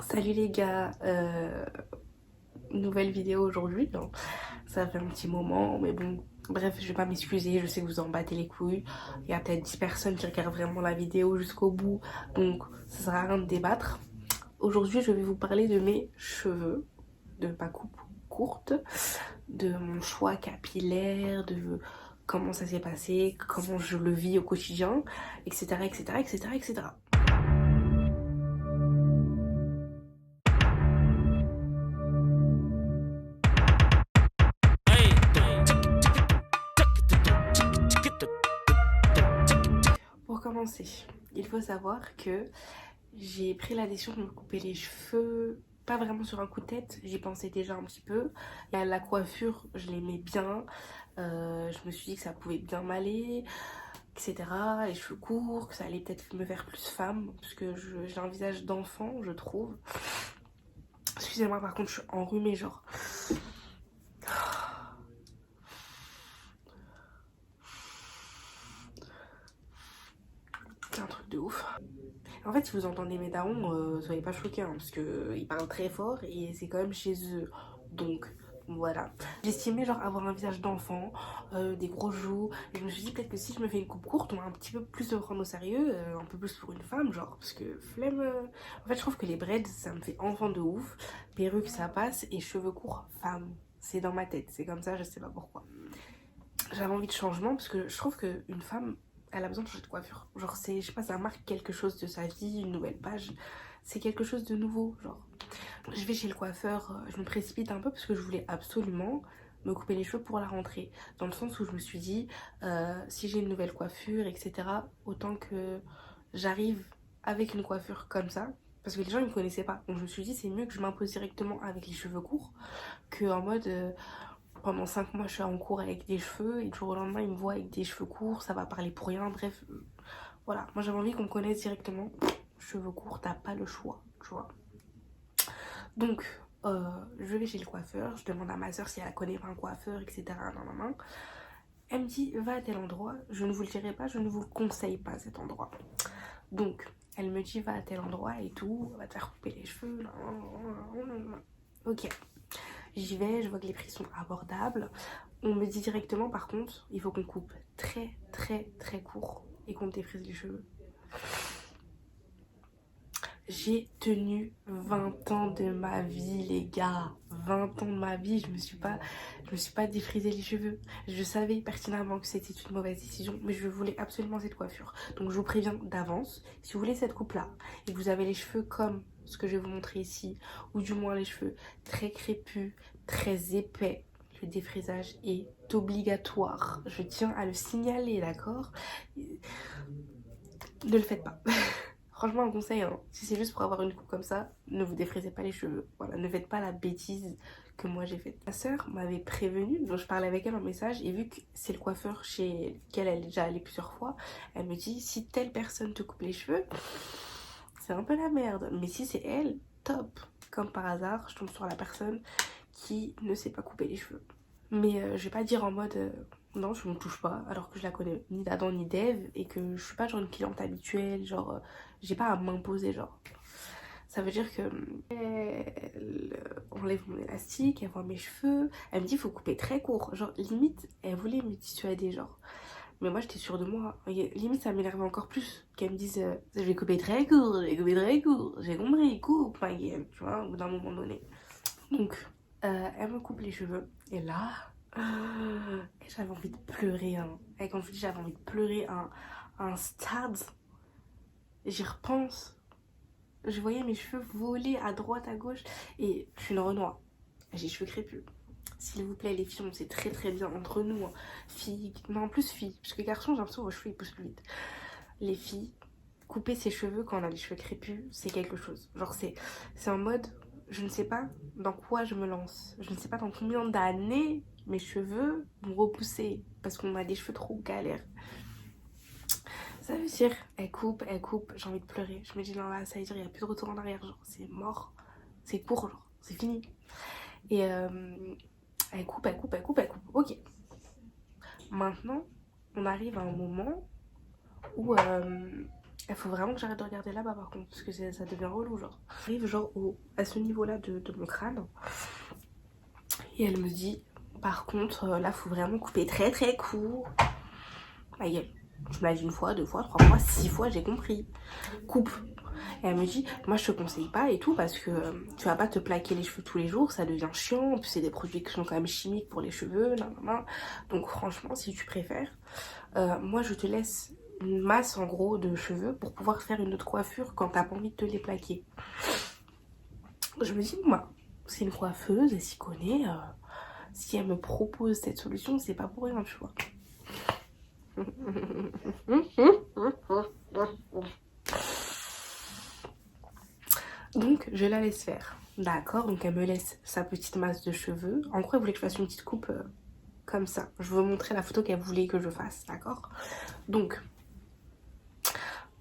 Salut les gars, nouvelle vidéo aujourd'hui. Non, ça fait un petit moment, mais bon, bref, je vais pas m'excuser, je sais que vous en battez les couilles. Il y a peut-être 10 personnes qui regardent vraiment la vidéo jusqu'au bout, donc ça sert à rien de débattre. Aujourd'hui, je vais vous parler de mes cheveux, de ma coupe courte, de mon choix capillaire, de comment ça s'est passé, comment je le vis au quotidien, etc., etc., etc., etc. Pour commencer, il faut savoir que j'ai pris la décision de me couper les cheveux, pas vraiment sur un coup de tête, j'y pensais déjà un petit peu. Et la coiffure, je l'aimais bien, je me suis dit que ça pouvait bien m'aller, etc. Les cheveux courts, que ça allait peut-être me faire plus femme, parce que j'ai un visage d'enfant, je trouve. Excusez-moi, par contre, je suis enrhumée, genre. C'est un truc de ouf. En fait, si vous entendez mes darons, soyez pas choqués, hein, parce qu'ils parlent très fort et c'est quand même chez eux. Donc, voilà. J'estimais genre avoir un visage d'enfant, des gros joues. Et je me suis dit peut-être que si je me fais une coupe courte, on va un petit peu plus me prendre au sérieux, un peu plus pour une femme, genre. Parce que flemme. En fait, je trouve que les braids, ça me fait enfant de ouf. Perruque, ça passe. Et cheveux courts, femme. C'est dans ma tête. C'est comme ça, je sais pas pourquoi. J'avais envie de changement parce que je trouve qu'une femme, elle a besoin de changer de coiffure. Genre, c'est, je sais pas, ça marque quelque chose de sa vie, une nouvelle page. C'est quelque chose de nouveau, genre. Je vais chez le coiffeur, je me précipite un peu parce que je voulais absolument me couper les cheveux pour la rentrée. Dans le sens où je me suis dit, si j'ai une nouvelle coiffure, etc., autant que j'arrive avec une coiffure comme ça. Parce que les gens ils me connaissaient pas. Donc je me suis dit, c'est mieux que je m'impose directement avec les cheveux courts que en mode pendant 5 mois je suis en cours avec des cheveux et du jour au lendemain ils me voient avec des cheveux courts, ça va parler pour rien, bref. Voilà, moi j'avais envie qu'on me connaisse directement. Cheveux courts, t'as pas le choix, tu vois. Donc, je vais chez le coiffeur, je demande à ma soeur si elle connaît pas un coiffeur, etc. Nan, nan, nan. Elle me dit, va à tel endroit, je ne vous le dirai pas, je ne vous le conseille pas cet endroit. Donc, elle me dit, va à tel endroit et tout, on va te faire couper les cheveux. Ok, j'y vais, je vois que les prix sont abordables. On me dit directement, par contre, il faut qu'on coupe très, très, très court et qu'on me défrise les cheveux. J'ai tenu 20 ans de ma vie, les gars. 20 ans de ma vie, je me suis pas défrisé les cheveux. Je savais pertinemment que c'était une mauvaise décision, mais je voulais absolument cette coiffure. Donc je vous préviens d'avance, si vous voulez cette coupe-là, et que vous avez les cheveux comme ce que je vais vous montrer ici, ou du moins les cheveux très crépus, très épais, le défrisage est obligatoire. Je tiens à le signaler, d'accord? Ne le faites pas. Franchement, un conseil, hein, si c'est juste pour avoir une coupe comme ça, ne vous défrisez pas les cheveux. Voilà, ne faites pas la bêtise que moi j'ai faite. Ma soeur m'avait prévenue, donc je parlais avec elle en message, et vu que c'est le coiffeur chez lequel elle est déjà allée plusieurs fois, elle me dit si telle personne te coupe les cheveux, c'est un peu la merde. Mais si c'est elle, top. Comme par hasard, je tombe sur la personne qui ne sait pas couper les cheveux. Mais je vais pas dire en mode non, je me touche pas, alors que je la connais ni d'Adam ni d'Ève et que je suis pas genre une cliente habituelle, genre j'ai pas à m'imposer, genre. Ça veut dire que elle enlève mon élastique, elle voit mes cheveux, elle me dit faut couper très court, genre limite elle voulait me dissuader, genre. Mais moi j'étais sûre de moi, limite ça m'énervait encore plus qu'elle me dise je vais couper très court, je vais couper très court, j'ai compris, coupe ma gueule, tu vois, au bout d'un moment donné. Donc elle me coupe les cheveux et là. Et j'avais envie de pleurer, hein. Et quand je vous dis j'avais envie de pleurer à un stade, j'y repense. Je voyais mes cheveux voler à droite, à gauche. Et je suis une Renoir. J'ai les cheveux crépus. S'il vous plaît, les filles, on sait très très bien entre nous, hein. Filles, mais en plus filles. Parce que garçons, j'ai l'impression que vos cheveux ils poussent plus vite. Les filles, couper ses cheveux quand on a les cheveux crépus, c'est quelque chose. Genre, c'est en mode, je ne sais pas dans quoi je me lance. Je ne sais pas dans combien d'années mes cheveux vont repousser parce qu'on a des cheveux trop galères. Ça veut dire, elle coupe, j'ai envie de pleurer. Je me dis, non, là, ça veut dire, il n'y a plus de retour en arrière. Genre, c'est mort, c'est court, genre, c'est fini. Et elle coupe, elle coupe, elle coupe, elle coupe. Ok. Maintenant, on arrive à un moment où Il faut vraiment que j'arrête de regarder là-bas par contre, parce que ça devient relou genre. J'arrive genre à ce niveau-là de mon crâne. Et elle me dit, par contre, là, faut vraiment couper très très court. Ma gueule. Je me l'ai dit une fois, 2 fois, 3 fois, 6 fois, j'ai compris. Coupe. Et elle me dit, moi je te conseille pas et tout parce que tu vas pas te plaquer les cheveux tous les jours, ça devient chiant. En plus, c'est des produits qui sont quand même chimiques pour les cheveux. Nan, nan, nan. Donc franchement, si tu préfères, moi je te laisse une masse en gros de cheveux pour pouvoir faire une autre coiffure quand t'as pas envie de te les plaquer. Je me dis, moi, c'est une coiffeuse, elle s'y connaît. Si elle me propose cette solution, c'est pas pour rien, tu vois. Donc, je la laisse faire. D'accord, donc elle me laisse sa petite masse de cheveux. En gros, elle voulait que je fasse une petite coupe comme ça. Je veux montrer la photo qu'elle voulait que je fasse, d'accord? Donc,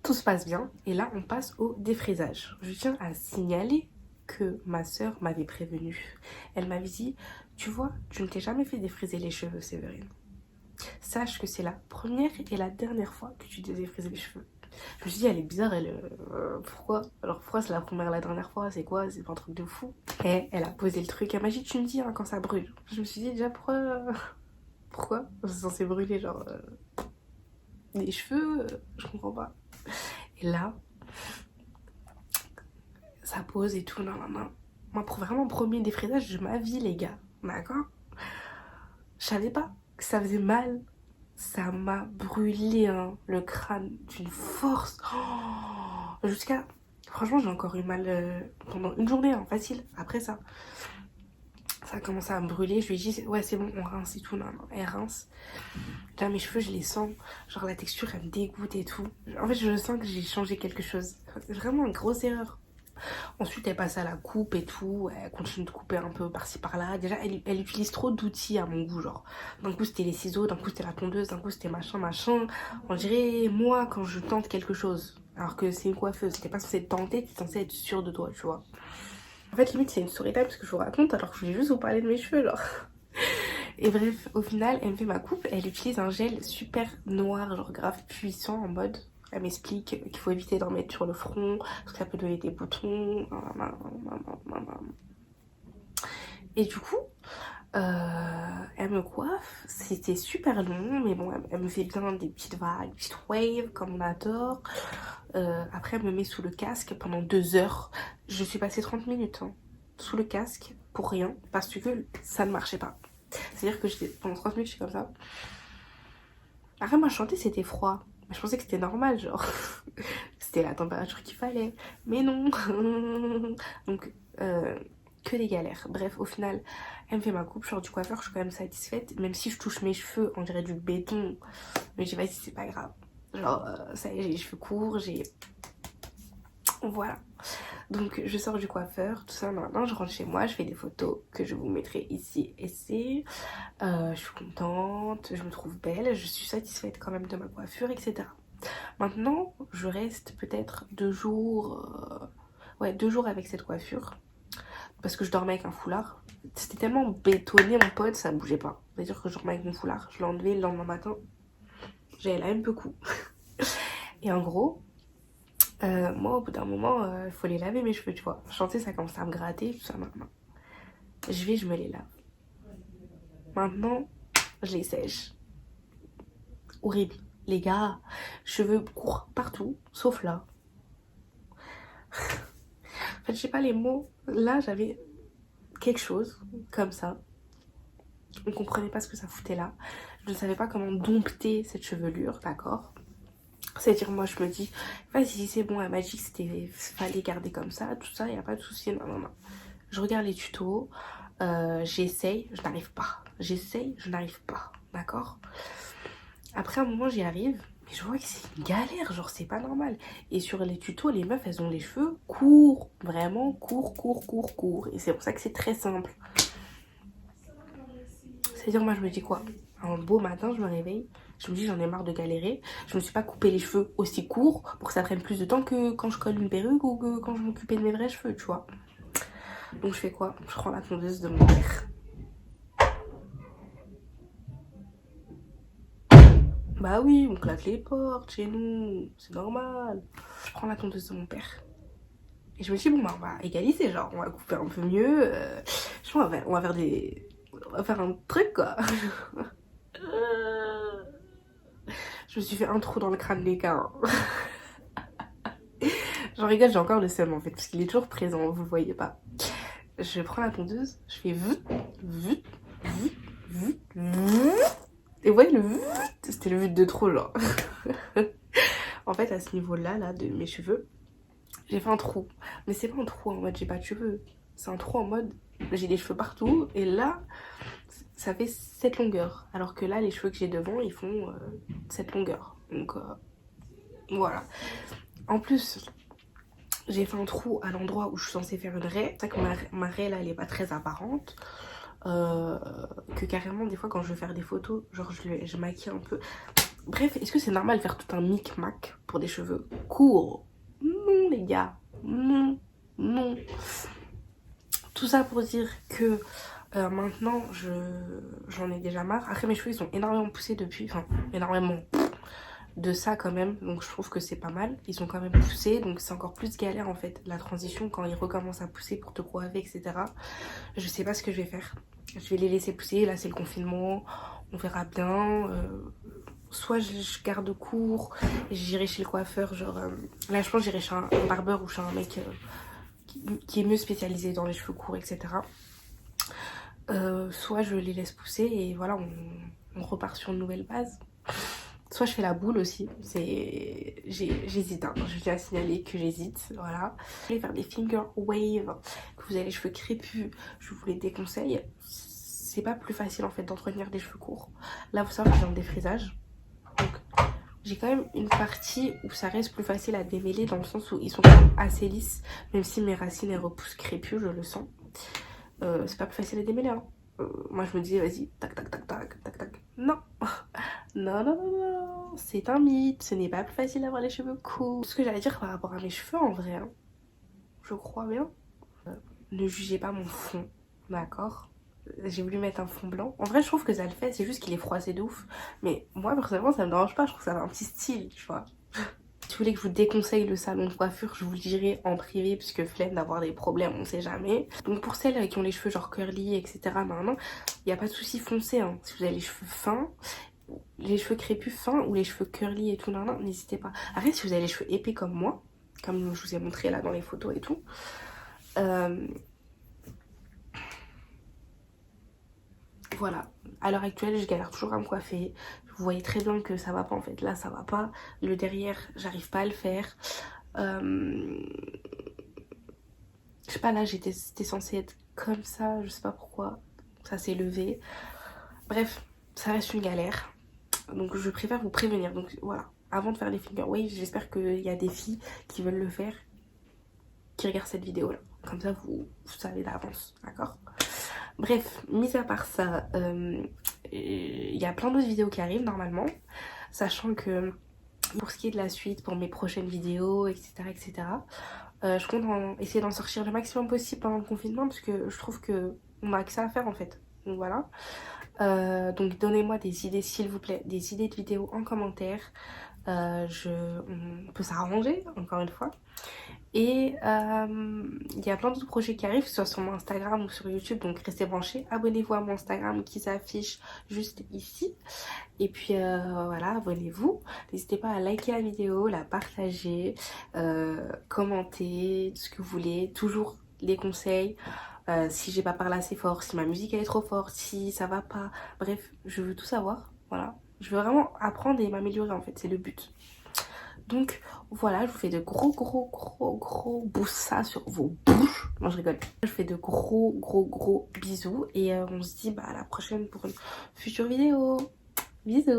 tout se passe bien. Et là, on passe au défrisage. Je tiens à signaler que ma soeur m'avait prévenue. Elle m'avait dit, tu vois, tu ne t'es jamais fait défriser les cheveux, Séverine. Sache que c'est la première et la dernière fois que tu te défrises les cheveux. Je me suis dit, elle est bizarre, pourquoi? Alors pourquoi c'est la première et la dernière fois? C'est quoi? C'est pas un truc de fou? Et elle a posé le truc, elle m'a dit, tu me dis hein, quand ça brûle. Je me suis dit déjà, pourquoi c'est censé brûler genre les cheveux? Je comprends pas. Et là, ça pose et tout, non, non, non. Moi, pour vraiment premier défrisage de ma vie, les gars, d'accord? Je savais pas que ça faisait mal. Ça m'a brûlé hein, le crâne d'une force. Oh, jusqu'à... Franchement, j'ai encore eu mal pendant une journée, hein, facile. Après ça, ça a commencé à me brûler. Je lui ai dit, ouais, c'est bon, on rince et tout. Non, non, elle rince. Là, mes cheveux, je les sens. Genre, la texture, elle me dégoûte et tout. En fait, je sens que j'ai changé quelque chose. C'est vraiment une grosse erreur. Ensuite, elle passe à la coupe et tout. Elle continue de couper un peu par-ci par-là. Déjà, elle utilise trop d'outils à mon goût. Genre, d'un coup, c'était les ciseaux, d'un coup, c'était la tondeuse, d'un coup, c'était machin, machin. On dirait, moi, quand je tente quelque chose, alors que c'est une coiffeuse, t'es pas censé tenter, t'es censé être sûre de toi, tu vois. En fait, limite, c'est une story time parce que je vous raconte alors que je voulais juste vous parler de mes cheveux, genre. Et bref, au final, elle me fait ma coupe. Elle utilise un gel super noir, genre grave puissant en mode. Elle m'explique qu'il faut éviter d'en mettre sur le front parce que ça peut donner des boutons. Et du coup, elle me coiffe. C'était super long, mais bon, elle me fait bien des petites vagues, des petites waves comme on adore. Après, elle me met sous le casque pendant 2 heures. Je suis passée 30 minutes hein, sous le casque pour rien parce que ça ne marchait pas. C'est-à-dire que pendant 30 minutes, je suis comme ça. Après, moi, chanter, c'était froid. Je pensais que c'était normal, genre. C'était la température qu'il fallait. Mais non. Donc, que des galères. Bref, au final, elle me fait ma coupe. Je sors du coiffeur, je suis quand même satisfaite. Même si je touche mes cheveux, on dirait du béton. Mais je dis, vas-y, c'est pas grave. Genre, ça y est, j'ai les cheveux courts, Voilà. Donc je sors du coiffeur, tout ça, maintenant je rentre chez moi, je fais des photos que je vous mettrai ici et ici. Je suis contente, je me trouve belle, je suis satisfaite quand même de ma coiffure, etc. Maintenant, je reste peut-être 2 jours, ouais 2 jours avec cette coiffure parce que je dormais avec un foulard. C'était tellement bétonné mon pote, ça bougeait pas. C'est-à-dire que je dormais avec mon foulard, je l'ai enlevé le lendemain matin, j'avais la même peu coup. Et en gros, moi, au bout d'un moment, il faut les laver mes cheveux, tu vois. Chanter, ça commence à me gratter, tout ça, maintenant. Je me les lave. Maintenant, je les sèche. Horrible. Les gars, cheveux courts partout, sauf là. En fait, je sais pas les mots. Là, j'avais quelque chose, comme ça. On comprenait pas ce que ça foutait là. Je ne savais pas comment dompter cette chevelure, d'accord? C'est-à-dire, moi, je me dis, vas-y, c'est bon, elle m'a dit que fallait garder comme ça, tout ça, y a pas de souci, non, non, non. Je regarde les tutos, j'essaye, je n'arrive pas. J'essaye, je n'arrive pas, d'accord? Après, un moment, j'y arrive, mais je vois que c'est une galère, genre, c'est pas normal. Et sur les tutos, les meufs, elles ont les cheveux courts, vraiment courts, courts, courts, courts. Et c'est pour ça que c'est très simple. C'est-à-dire, moi, je me dis quoi? Un beau matin, je me réveille. Je me dis j'en ai marre de galérer. Je me suis pas coupé les cheveux aussi courts pour que ça prenne plus de temps que quand je colle une perruque ou que quand je m'occupais de mes vrais cheveux, tu vois. Donc je fais quoi? Je prends la tondeuse de mon père. Bah oui, on claque les portes chez nous, c'est normal. Je prends la tondeuse de mon père. Et je me dis, bon, bah, on va égaliser, genre, on va couper un peu mieux. Je pense, on va faire des. On va faire un truc, quoi. Je me suis fait un trou dans le crâne des gars. J'en rigole, j'ai encore le seum en fait, parce qu'il est toujours présent, vous le voyez pas. Je prends la tondeuse, je fais vut, vut, vut, vut, vut. Et vous voyez le vut, c'était le vut de trop, genre. En fait, à ce niveau-là, là, de mes cheveux, j'ai fait un trou. Mais c'est pas un trou en mode j'ai pas de cheveux. C'est un trou en mode j'ai des cheveux partout. Et là, ça fait cette longueur. Alors que là, les cheveux que j'ai devant, ils font cette longueur. Donc, voilà. En plus, j'ai fait un trou à l'endroit où je suis censée faire une raie. C'est vrai que ma raie, là, elle est pas très apparente. Que carrément, des fois, quand je veux faire des photos, genre, je maquille un peu. Bref, est-ce que c'est normal de faire tout un micmac pour des cheveux courts? Non, les gars. Non. Non. Tout ça pour dire que maintenant, j'en ai déjà marre. Après, mes cheveux, ils ont énormément poussé depuis. Enfin, énormément de ça quand même. Donc, je trouve que c'est pas mal. Ils ont quand même poussé. Donc, c'est encore plus galère, en fait, la transition quand ils recommencent à pousser pour te coiffer, etc. Je sais pas ce que je vais faire. Je vais les laisser pousser. Là, c'est le confinement. On verra bien. Soit je garde court et j'irai chez le coiffeur. Genre, là, je pense que j'irai chez un barbeur ou chez un mec qui est mieux spécialisé dans les cheveux courts, etc. Soit je les laisse pousser et voilà, on repart sur une nouvelle base. Soit je fais la boule aussi. J'hésite, hein. Je tiens à signaler que j'hésite. Voilà. Je vais faire des finger wave. Que vous avez les cheveux crépus, je vous les déconseille. C'est pas plus facile en fait d'entretenir des cheveux courts. Là, vous savez que j'ai un défrisage. Donc, j'ai quand même une partie où ça reste plus facile à démêler dans le sens où ils sont quand même assez lisses. Même si mes racines elles repoussent crépus, je le sens. C'est pas plus facile à démêler. Hein. Moi je me disais vas-y, tac tac tac tac tac tac. Non. Non, non, non, non. C'est un mythe. Ce n'est pas plus facile d'avoir les cheveux courts. Ce que j'allais dire par rapport à mes cheveux en vrai, hein, je crois bien. Ne jugez pas mon fond, d'accord? J'ai voulu mettre un fond blanc. En vrai, je trouve que ça le fait, c'est juste qu'il est froissé de ouf. Mais moi, personnellement, ça me dérange pas. Je trouve que ça a un petit style, tu vois. Si vous voulez que je vous déconseille le salon de coiffure, je vous le dirai en privé, puisque flemme d'avoir des problèmes, on sait jamais. Donc pour celles qui ont les cheveux genre curly, etc., maintenant, il n'y a pas de souci, foncez. Hein. Si vous avez les cheveux fins, les cheveux crépus fins ou les cheveux curly et tout, n'hésitez pas. Après, si vous avez les cheveux épais comme moi, comme je vous ai montré là dans les photos et tout, voilà, à l'heure actuelle, je galère toujours à me coiffer. Vous voyez très bien que ça va pas en fait. Là, ça va pas. Le derrière, j'arrive pas à le faire. Je sais pas, là, c'était censé être comme ça. Je sais pas pourquoi. Ça s'est levé. Bref, ça reste une galère. Donc, je préfère vous prévenir. Donc, voilà. Avant de faire les finger waves, j'espère qu'il y a des filles qui veulent le faire, qui regardent cette vidéo là. Comme ça, vous savez d'avance. D'accord? Bref, mis à part ça, il y a plein d'autres vidéos qui arrivent normalement, sachant que pour ce qui est de la suite, pour mes prochaines vidéos, etc., je compte essayer d'en sortir le maximum possible pendant le confinement parce que je trouve qu'on a que ça à faire en fait. Donc voilà. Donc donnez-moi des idées s'il vous plaît, des idées de vidéos en commentaire. On peut s'arranger encore une fois. Et il y a plein d'autres projets qui arrivent, que ce soit sur mon Instagram ou sur YouTube, donc restez branchés. Abonnez-vous à mon Instagram qui s'affiche juste ici. Et puis voilà, abonnez-vous. N'hésitez pas à liker la vidéo, la partager, commenter, ce que vous voulez. Toujours les conseils. Si j'ai pas parlé assez fort, si ma musique elle est trop forte, si ça va pas. Bref, je veux tout savoir. Voilà. Je veux vraiment apprendre et m'améliorer en fait, c'est le but. Donc voilà, je vous fais de gros boussas sur vos bouches. Non, je rigole. Je fais de gros bisous et on se dit à la prochaine pour une future vidéo. Bisous.